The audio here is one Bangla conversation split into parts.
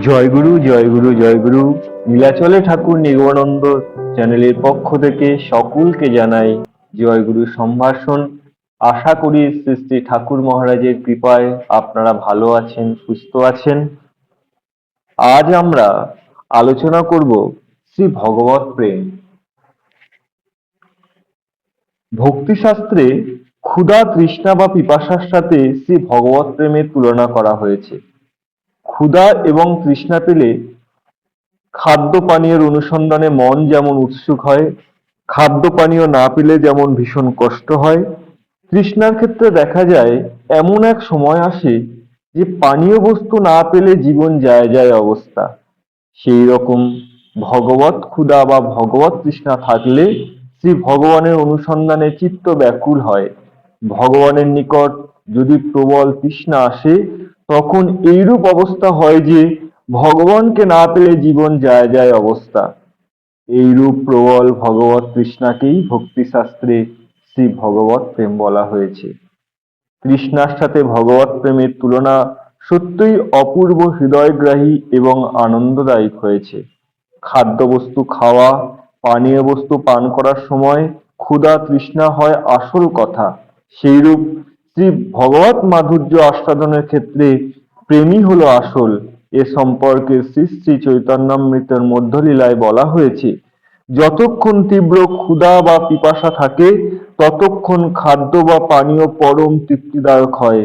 জয়গুরু জয়গুরু জয়গুরু। নীলাচলে ঠাকুর নিগমানন্দ চ্যানেলের পক্ষ থেকে সকলকে জানাই জয়গুরু সম্ভাষণ। আশা করি শ্রী শ্রী ঠাকুর মহারাজের কৃপায় আপনারা ভালো আছেন, সুস্থ আছেন। আজ আমরা আলোচনা করব শ্রী ভগবৎ প্রেম। ভক্তিশাস্ত্রে ক্ষুধা, তৃষ্ণা বা পিপাসার সাথে শ্রী ভগবৎ প্রেমের তুলনা করা হয়েছে। ক্ষুধা এবং তৃষ্ণা পেলে খাদ্য পানীয়ের অনুসন্ধানে মন যেমন উৎসুক হয়, খাদ্য পানীয় না পেলে যেমন ভীষণ কষ্ট হয়, তৃষ্ণার ক্ষেত্রে দেখা যায় এমন এক সময় আসে যে পানীয় বস্তু না পেলে জীবন যায় যায় অবস্থা। সেই রকম ভগবৎ ক্ষুধা বা ভগবৎ তৃষ্ণা থাকলে শ্রী ভগবানের অনুসন্ধানে চিত্ত ব্যাকুল হয়। ভগবানের নিকট যদি প্রবল তৃষ্ণা আসে, তখন এইরূপ অবস্থা হয় যে ভগবানকে না পেলে জীবন যায় যায় অবস্থা। এইরূপ প্রবল ভগবৎ তৃষ্ণাকেই ভক্তিশাস্ত্রে শ্রী ভগবৎ প্রেম বলা হয়েছে। তৃষ্ণার সাথে ভগবৎ প্রেমের তুলনা সত্যই অপূর্ব হৃদয়গ্রাহী এবং আনন্দদায়ক হয়েছে। খাদ্যবস্তু খাওয়া, পানীয় বস্তু পান করার সময় ক্ষুধা তৃষ্ণা হয় আসল কথা। সেইরূপ শ্রী ভগবৎ মাধুর্য আস্বাদনের ক্ষেত্রে প্রেমই হলো আসল। এ সম্পর্কে শ্রী শ্রী চৈতন্যামৃতের মধ্যলীলায় বলা হয়েছে, যতক্ষণ তীব্র ক্ষুধা বা পিপাসা থাকে ততক্ষণ খাদ্য বা পানীয় পরম তৃপ্তিদায়ক হয়।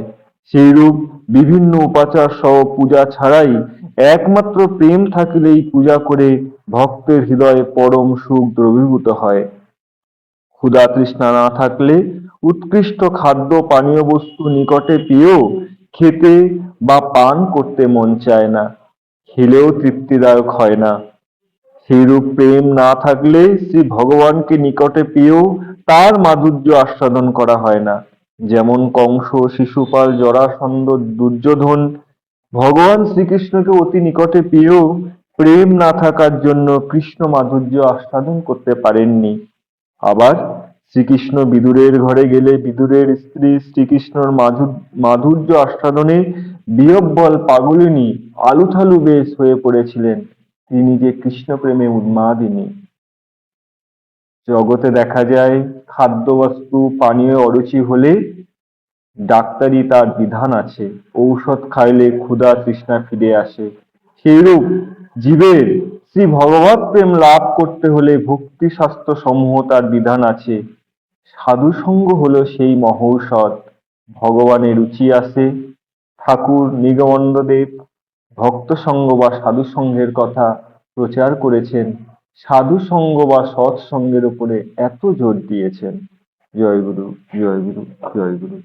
সেইরূপ বিভিন্ন উপাচার সহ পূজা ছাড়াই একমাত্র প্রেম থাকিলেই পূজা করে ভক্তের হৃদয়ে পরম সুখ দ্রবীভূত হয়। ক্ষুধা তৃষ্ণা না থাকলে উৎকৃষ্ট খাদ্য পানীয় বস্তু নিকটে পেয়েও খেতে বা পান করতে মন চায় না, খেলেও তৃপ্তিদায়ক হয় না। সেইরূপ প্রেম না থাকলে শ্রী ভগবানকে নিকটে পেয়েও তার মাধুর্য আস্বাদন করা হয় না। যেমন কংস, শিশুপাল, জরাসন্ধ, দুর্যোধন ভগবান শ্রীকৃষ্ণকে অতি নিকটে পেয়েও প্রেম না থাকার জন্য কৃষ্ণ মাধুর্য আস্বাদন করতে পারেননি। আবার শ্রীকৃষ্ণ বিদুরের ঘরে গেলে বিদুরের স্ত্রী শ্রীকৃষ্ণর মাধুর্য আস্বাদনে বিহ্বল পাগলিনী আলুথালু বেশ হয়ে পড়েছিলেন। তিনি যে কৃষ্ণ প্রেমে উন্মাদিনী। জগতে দেখা যায় খাদ্যবস্তু পানীয় অরুচি হলে ডাক্তারি তার বিধান আছে, ঔষধ খাইলে ক্ষুধা তৃষ্ণা ফিরে আসে। সেইরূপ জীবের শ্রী ভগবৎ প্রেম লাভ করতে হলে ভক্তি শাস্ত্র সমূহ তার বিধান আছে। সাধু সঙ্গ হলো সেই মহৌষধ। ভগবানের রুচি আসে। ঠাকুর নিগমানন্দদেব ভক্ত সঙ্গ বা সাধু সঙ্গের কথা প্রচার করেছেন। সাধু সঙ্গ বা সৎসঙ্গের উপরে এত জোর দিয়েছেন। জয় গুরু, জয় গুরু, জয় গুরু।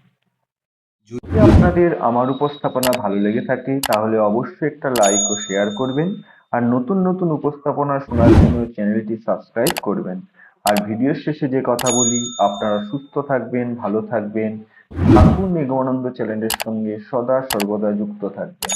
যদি আপনাদের আমার উপস্থাপনা ভালো লেগে থাকে তাহলে অবশ্যই একটা লাইক ও শেয়ার করবেন, আর নতুন নতুন উপস্থাপনা শোনার জন্য চ্যানেলটি সাবস্ক্রাইব করবেন। আর ভিডিওর শেষে যে কথা বলি, আপনারা সুস্থ থাকবেন, ভালো থাকবেন, ঠাকুর নিগমানন্দ চ্যানেলের সঙ্গে সদা সর্বদা যুক্ত থাকবেন।